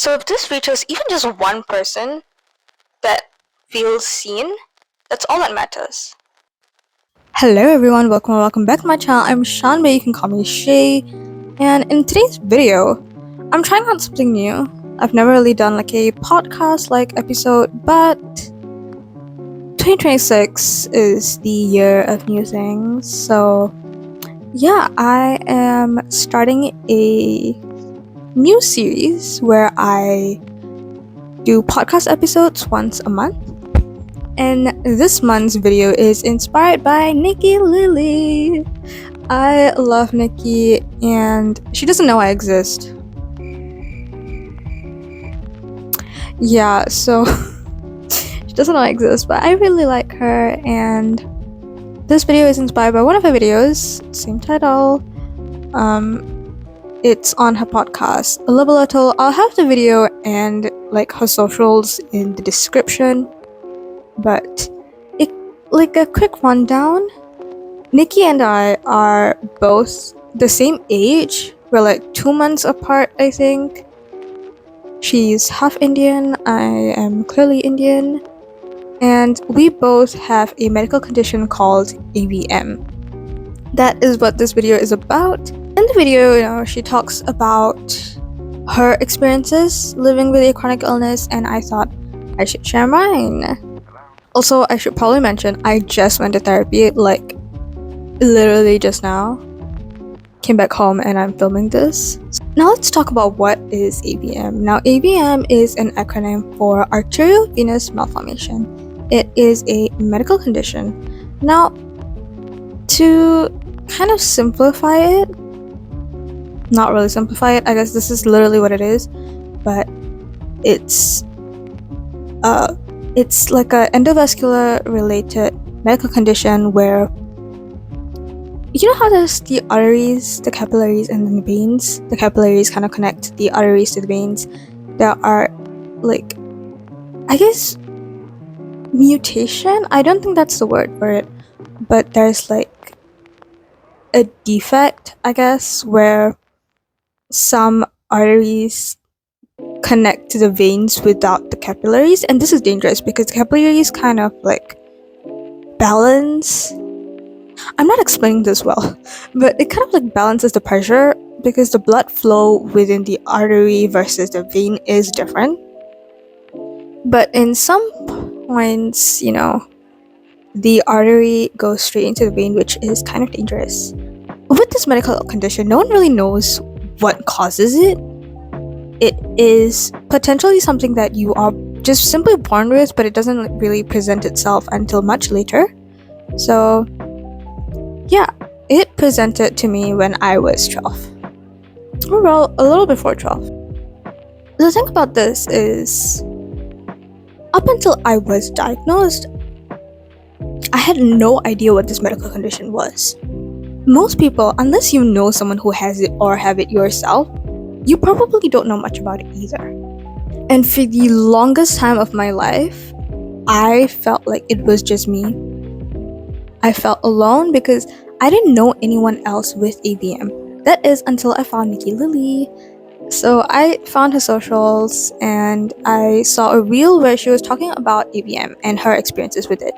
So if this reaches even just one person that feels seen, that's all that matters. Hello everyone, welcome back to my channel. I'm Shan, but you can call me Shay. And in today's video, I'm trying out something new. I've never really done like a podcast like episode, but 2026 is the year of new things. So yeah, I am starting a new series where I do podcast episodes once a month. And this month's video is inspired by Nikki Lily. I love Nikki and she doesn't know I exist. Yeah, so she doesn't know I exist, but I really like her, and this video is inspired by one of her videos, same title. It's on her podcast, A Little Little. I'll have the video and like her socials in the description. But like a quick rundown, Nikki and I are both the same age. We're like 2 months apart, I think. She's half Indian, I am clearly Indian, and we both have a medical condition called AVM. That is what this video is about. In the video, she talks about her experiences living with a chronic illness, and I thought I should share mine. Also, I should probably mention, I just went to therapy, like, literally just now. Came back home and I'm filming this. Now let's talk about what is AVM. Now, AVM is an acronym for Arteriovenous Malformation. It is a medical condition. Now, to kind of simplify it, not really simplify it, I guess this is literally what it is, but it's like a endovascular related medical condition where, you know how there's the arteries, the capillaries, and then the veins? The capillaries kind of connect the arteries to the veins. There are, like, I guess, mutation? I don't think that's the word for it. But there's, like, a defect, I guess, where some arteries connect to the veins without the capillaries. And this is dangerous because the capillaries kind of, like, balance. I'm not explaining this well, but it kind of like balances the pressure because the blood flow within the artery versus the vein is different. But in some points, the artery goes straight into the vein, which is kind of dangerous. With this medical condition, no one really knows what causes it. It is potentially something that you are just simply born with, but it doesn't really present itself until much later. So yeah, it presented to me when I was 12. Well, a little before 12. The thing about this is, up until I was diagnosed, I had no idea what this medical condition was. Most people, unless you know someone who has it or have it yourself, you probably don't know much about it either. And for the longest time of my life, I felt like it was just me. I felt alone because I didn't know anyone else with AVM. That is until I found Nikki Lily. So I found her socials and I saw a reel where she was talking about AVM and her experiences with it.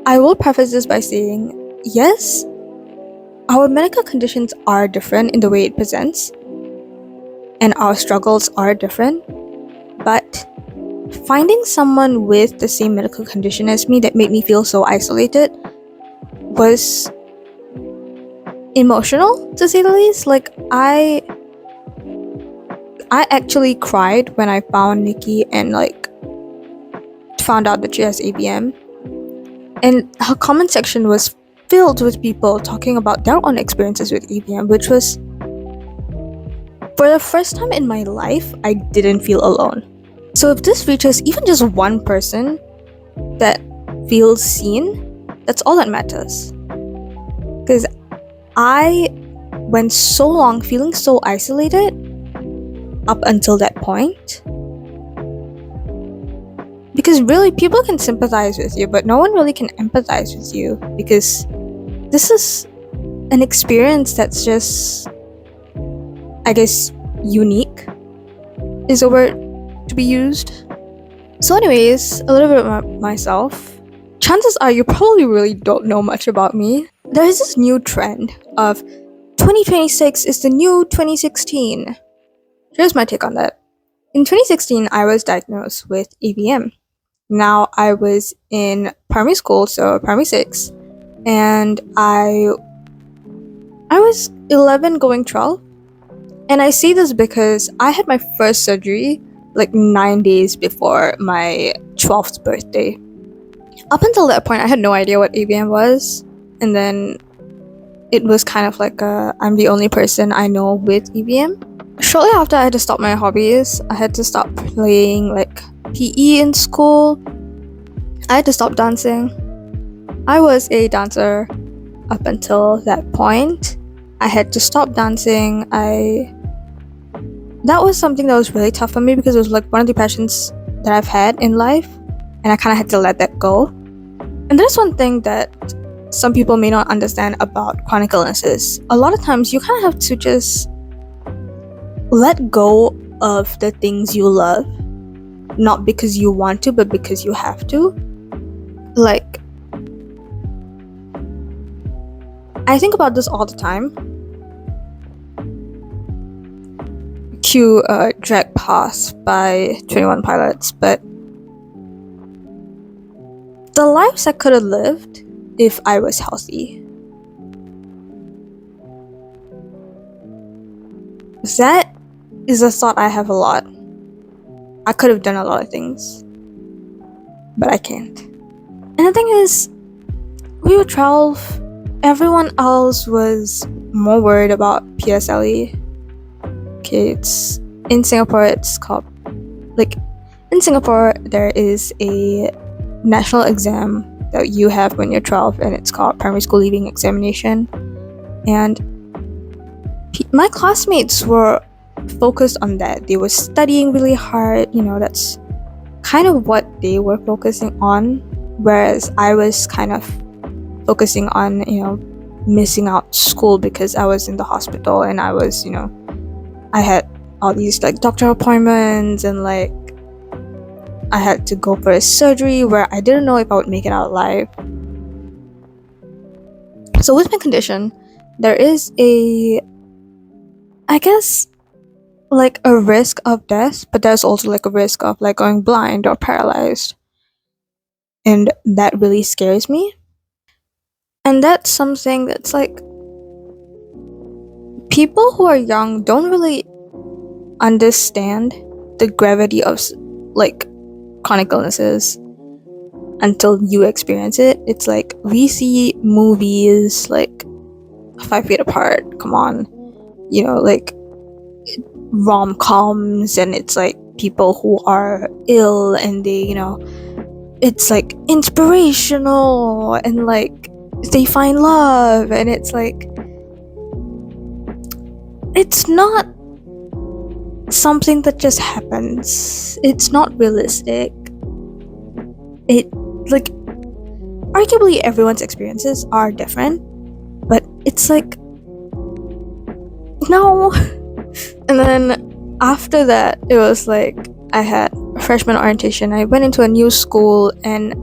I will preface this by saying, yes, our medical conditions are different in the way it presents, and our struggles are different, but finding someone with the same medical condition as me that made me feel so isolated was emotional, to say the least. Like, I actually cried when I found Nikki and like found out that she has AVM, and her comment section was filled with people talking about their own experiences with AVM, which was, for the first time in my life, I didn't feel alone. So if this reaches even just one person that feels seen, that's all that matters. Because I went so long feeling so isolated up until that point. Because really, people can sympathize with you, but no one really can empathize with you, because this is an experience that's just, I guess, unique. is a word to be used. So anyways, a little bit about myself. Chances are you probably really don't know much about me. There is this new trend of 2026 is the new 2016. Here's my take on that. In 2016, I was diagnosed with AVM. Now I was in primary school, so primary 6, and I was 11 going 12. And I say this because I had my first surgery like 9 days before my 12th birthday. Up until that point, I had no idea what AVM was, and then it was kind of like I'm the only person I know with AVM. Shortly after, I had to stop my hobbies. I had to stop playing like PE in school. I had to stop dancing. I was a dancer up until that point. I had to stop dancing. That was something that was really tough for me because it was like one of the passions that I've had in life, and I kind of had to let that go. And there's one thing that some people may not understand about chronic illnesses. A lot of times you kind of have to just let go of the things you love, not because you want to, but because you have to. Like, I think about this all the time. Cue Drag Pass by 21 Pilots, but the lives I could have lived if I was healthy. That is a thought I have a lot. I could have done a lot of things, but I can't. And the thing is, we were 12. Everyone else was more worried about PSLE. Okay, in Singapore, it's called, like, in Singapore, there is a national exam that you have when you're 12, and it's called Primary School Leaving Examination. And my classmates were focused on that. They were studying really hard, that's kind of what they were focusing on, whereas I was kind of focusing on, missing out school because I was in the hospital, and I was, I had all these like doctor appointments, and like I had to go for a surgery where I didn't know if I would make it out alive. So with my condition, there is I guess, like a risk of death, but there's also like a risk of like going blind or paralyzed. And that really scares me. And that's something that's like, people who are young don't really understand the gravity of like chronic illnesses until you experience it. It's like, we see movies like 5 Feet Apart, come on, like rom-coms, and it's like people who are ill, and they, it's like inspirational, and like they find love, and it's like, it's not something that just happens. It's not realistic. It, like, arguably everyone's experiences are different, but it's like, no. And then after that, it was like, I had freshman orientation. I went into a new school, and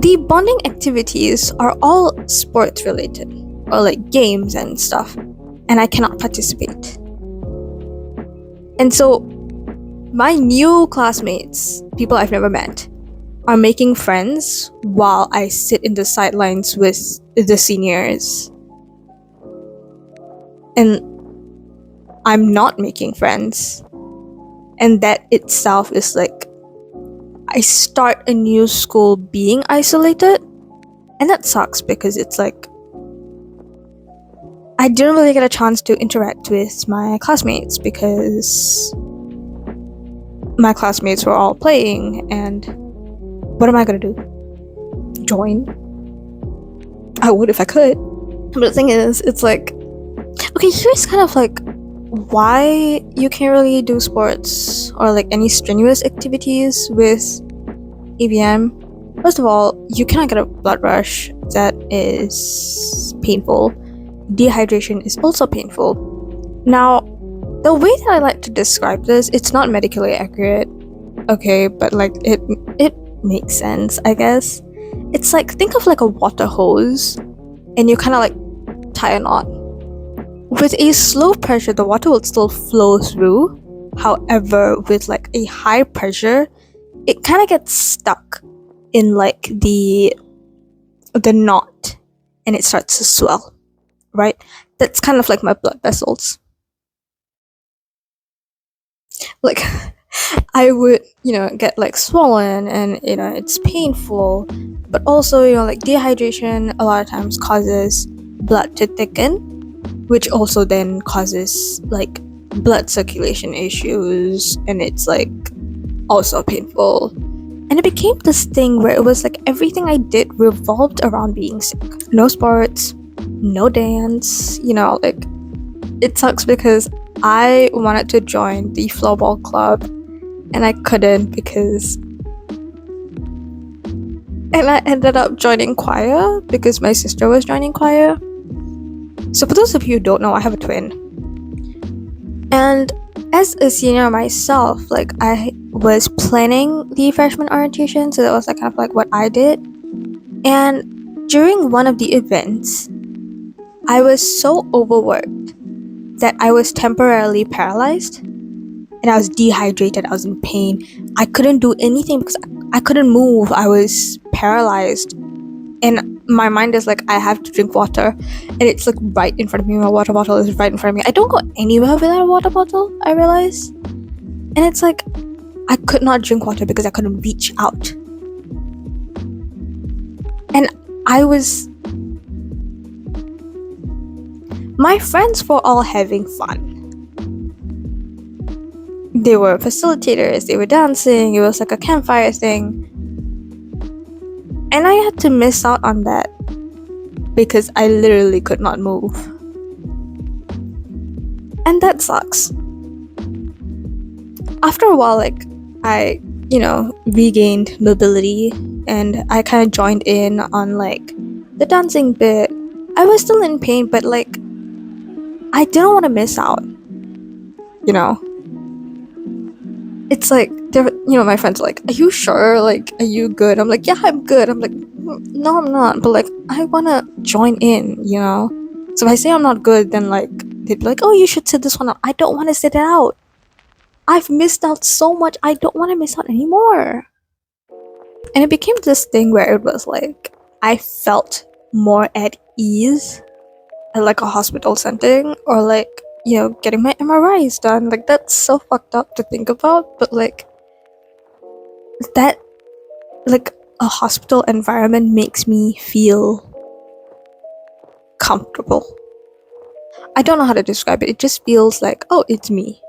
the bonding activities are all sports related, or like games and stuff, and I cannot participate. And so my new classmates, people I've never met, are making friends while I sit in the sidelines with the seniors. And I'm not making friends. And that itself is like, I start a new school being isolated. And that sucks, because it's like, I didn't really get a chance to interact with my classmates because my classmates were all playing, and what am I gonna do? Join? I would if I could. But the thing is, it's like, okay, here's kind of like why you can't really do sports or like any strenuous activities with AVM. First of all, you cannot get a blood rush. That is painful. Dehydration is also painful. Now, The way that I like to describe this, it's not medically accurate, okay, but like it makes sense, I guess. It's like, think of like a water hose, and you kind of like tie a knot. With a slow pressure, the water will still flow through. However, with like a high pressure, it kind of gets stuck in like the knot, and it starts to swell, right? That's kind of like my blood vessels. Like, I would, get like swollen, and it's painful, but also, like dehydration a lot of times causes blood to thicken, which also then causes like blood circulation issues, and it's like also painful. And it became this thing where it was like everything I did revolved around being sick. No sports, no dance, like it sucks because I wanted to join the floorball club and I couldn't and I ended up joining choir because my sister was joining choir. So for those of you who don't know, I have a twin. And as a senior myself, like I was planning the freshman orientation, so that was like kind of like what I did. And during one of the events, I was so overworked that I was temporarily paralyzed, and I was dehydrated, I was in pain. I couldn't do anything because I couldn't move. I was paralyzed, and my mind is like, I have to drink water, and it's like right in front of me. My water bottle is right in front of me. I don't go anywhere without a water bottle, I realize. And it's like I could not drink water because I couldn't reach out. And my friends were all having fun. They were facilitators, they were dancing, it was like a campfire thing. And I had to miss out on that because I literally could not move. And that sucks. After a while, like, I, regained mobility, and I kind of joined in on like the dancing bit. I was still in pain, but like, I didn't want to miss out. It's like, my friends are like, are you sure? Like, are you good? I'm like, yeah, I'm good. I'm like, no, I'm not. But like, I want to join in, So if I say I'm not good, then like, they'd be like, oh, you should sit this one out. I don't want to sit it out. I've missed out so much. I don't want to miss out anymore. And it became this thing where it was like, I felt more at ease at like a hospital setting, or like, getting my MRIs done. Like, that's so fucked up to think about, but like, that, like, a hospital environment makes me feel comfortable. I don't know how to describe it. It just feels like, oh, it's me.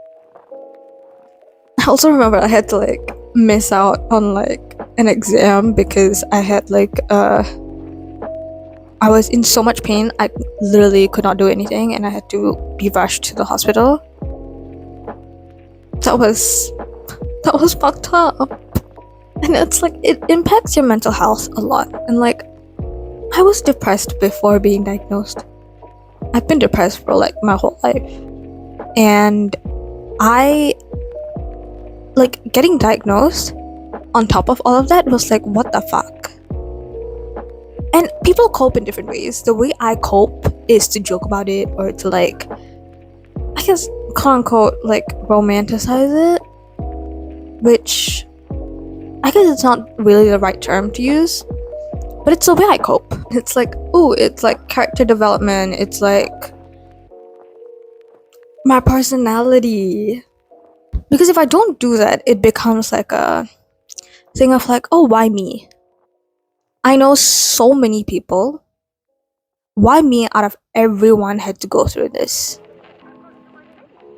I also remember I had to like miss out on like an exam because I had like I was in so much pain, I literally could not do anything, and I had to be rushed to the hospital. That was fucked up. And it's like, it impacts your mental health a lot. And like, I was depressed before being diagnosed. I've been depressed for like my whole life. And I, like, getting diagnosed on top of all of that was like, what the fuck? And people cope in different ways. The way I cope is to joke about it, or to like, I guess, quote unquote, like, romanticize it. Which, I guess it's not really the right term to use, but it's the way I cope. It's like, ooh, it's like character development. It's like my personality. Because if I don't do that, it becomes like a thing of like, oh, why me? I know so many people. Why me out of everyone had to go through this?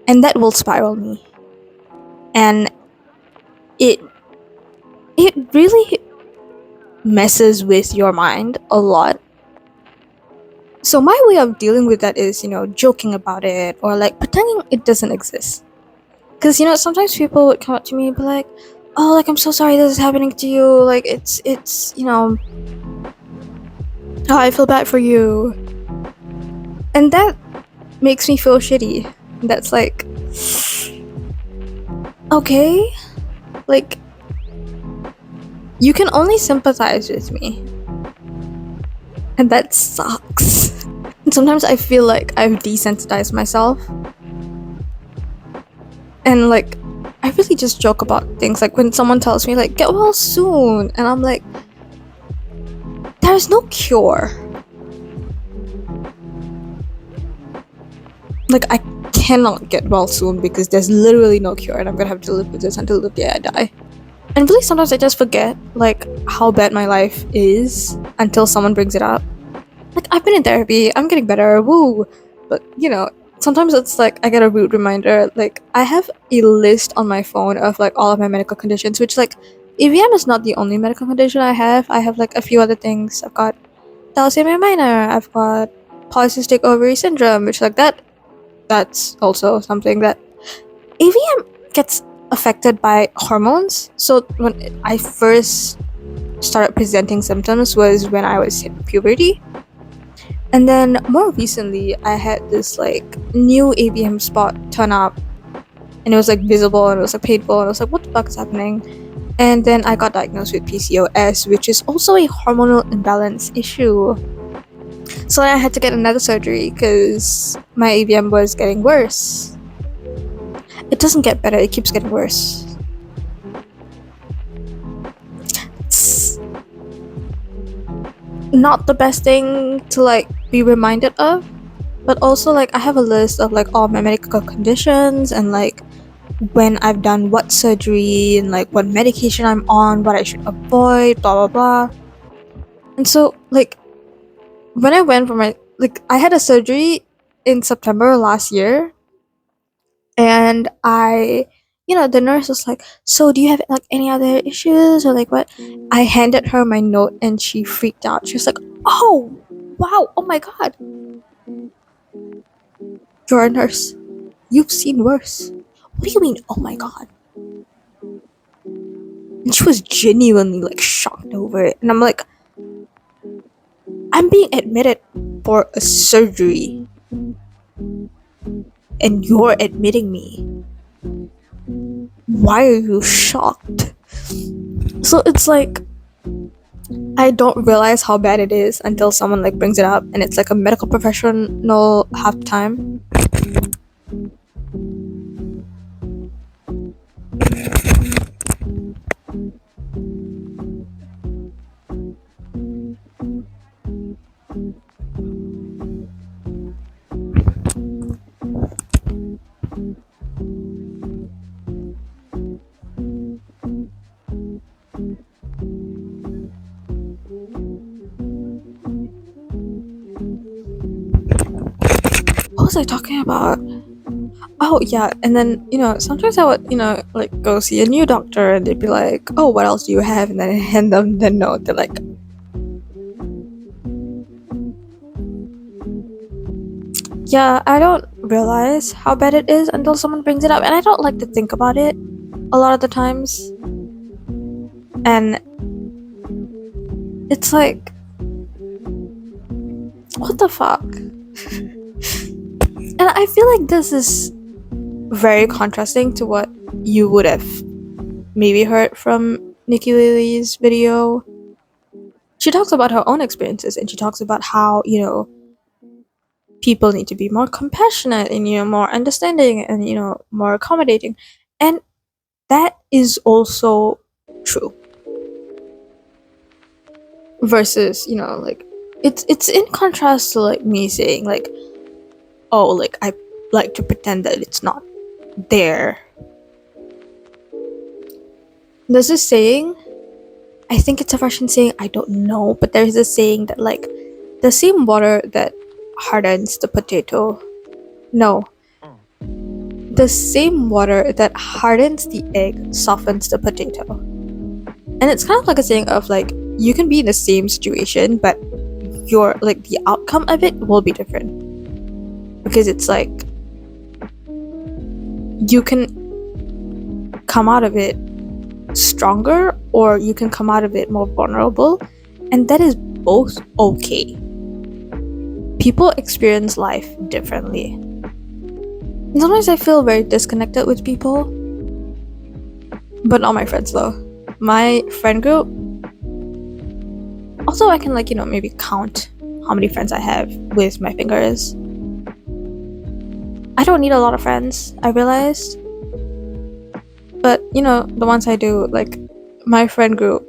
And that will spiral me. And it really messes with your mind a lot. So my way of dealing with that is, joking about it, or like pretending it doesn't exist. Because, sometimes people would come up to me and be like, oh, like, I'm so sorry this is happening to you. Like, it's, oh, I feel bad for you. And that makes me feel shitty. That's like, okay, like, you can only sympathize with me, and that sucks. And sometimes I feel like I've desensitized myself, and like, I really just joke about things, like when someone tells me like, get well soon, and I'm like, there's no cure. Like, I cannot get well soon because there's literally no cure, and I'm gonna have to live with this until the day I die. And really, sometimes I just forget like how bad my life is until someone brings it up. Like, I've been in therapy, I'm getting better, woo. But you know, sometimes it's like I get a rude reminder. Like, I have a list on my phone of like all of my medical conditions, which like AVM is not the only medical condition I have. I have like a few other things. I've got thalassemia minor, I've got polycystic ovary syndrome, which like that's also something that AVM gets affected by hormones. So when I first started presenting symptoms was when I was in puberty. And then more recently, I had this like new AVM spot turn up, and it was like visible and it was like painful, and I was like, what the fuck is happening? And then I got diagnosed with PCOS, which is also a hormonal imbalance issue. So I had to get another surgery because my AVM was getting worse. It doesn't get better, it keeps getting worse. It's not the best thing to like be reminded of, but also like I have a list of like all my medical conditions and like when I've done what surgery and like what medication I'm on, what I should avoid, blah blah blah. And so like when I went for my like I had a surgery in September last year, and the nurse was like, so do you have like any other issues or like what? I handed her my note and she freaked out. She was like, oh wow, oh my god, you're a nurse, you've seen worse. What do you mean, oh my god? And she was genuinely like shocked over it, and I'm like, I'm being admitted for a surgery and you're admitting me. Why are you shocked? So it's like I don't realize how bad it is until someone like brings it up, and it's like a medical professional half the time. What was I talking about? Oh yeah, and then sometimes I would like go see a new doctor, and they'd be like, oh, what else do you have? And then I hand them the note. They're like, yeah, I don't realize how bad it is until someone brings it up, and I don't like to think about it a lot of the times. And it's like, what the fuck? And I feel like this is very contrasting to what you would have maybe heard from Nikki Lilly's video. She talks about her own experiences, and she talks about how, people need to be more compassionate and, more understanding and, more accommodating. And that is also true. Versus, like, it's in contrast to, like, me saying, like, oh, like, I like to pretend that it's not there. There's this saying, I think it's a Russian saying, I don't know, but there's this saying that, like, the same water that hardens the potato, the same water that hardens the egg softens the potato. And it's kind of like a saying of, like, you can be in the same situation, but the outcome of it will be different. Because it's like, you can come out of it stronger, or you can come out of it more vulnerable, and that is both okay. People experience life differently. And sometimes I feel very disconnected with people, but not my friends though. My friend group, also I can like, maybe count how many friends I have with my fingers. I don't need a lot of friends, I realized. But, the ones I do, like, my friend group,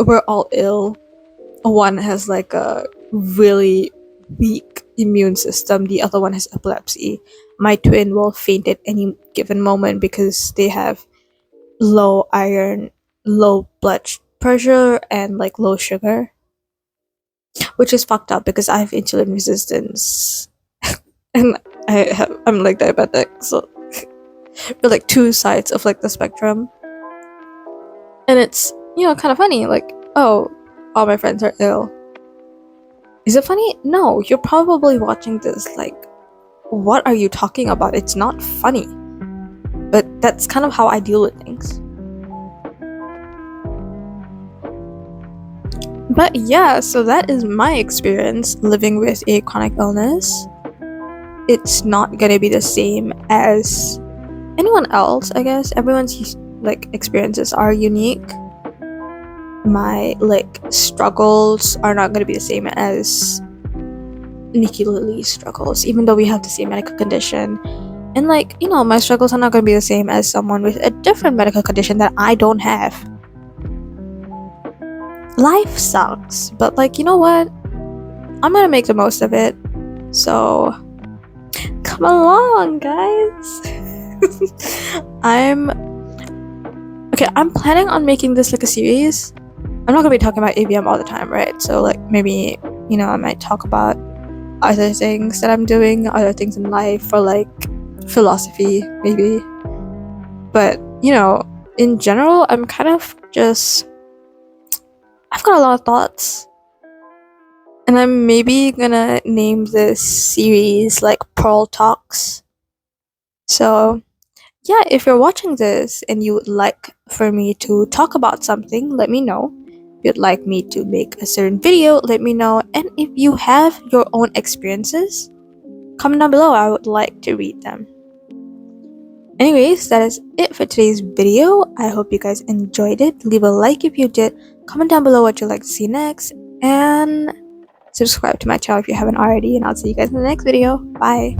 we're all ill. One has, like, a really weak immune system. The other one has epilepsy. My twin will faint at any given moment because they have low iron, low blood pressure, and, like, low sugar. Which is fucked up because I have insulin resistance. And I'm, like, diabetic, so... We're like two sides of like the spectrum, and it's kind of funny, like, oh, all my friends are ill. Is it funny? No, you're probably watching this like, what are you talking about? It's not funny, but that's kind of how I deal with things. But yeah, so that is my experience living with a chronic illness. It's not gonna be the same as anyone else, I guess. Everyone's like experiences are unique. My like struggles are not going to be the same as Nikki Lily's struggles, even though we have the same medical condition. And like, my struggles are not going to be the same as someone with a different medical condition that I don't have. Life sucks, but like, you know what? I'm gonna make the most of it. So come along, guys. I'm planning on making this like a series. I'm not gonna be talking about AVM all the time, right? So like maybe, I might talk about other things that I'm doing, other things in life, or like philosophy, maybe. But, in general, I'm kind of just... I've got a lot of thoughts. And I'm maybe gonna name this series like Pearl Talks. So yeah, if you're watching this and you would like for me to talk about something, let me know. If you'd like me to make a certain video, let me know. And if you have your own experiences, comment down below. I would like to read them. Anyways, that is it for today's video. I hope you guys enjoyed it. Leave a like if you did. Comment down below what you'd like to see next. And subscribe to my channel if you haven't already. And I'll see you guys in the next video. Bye.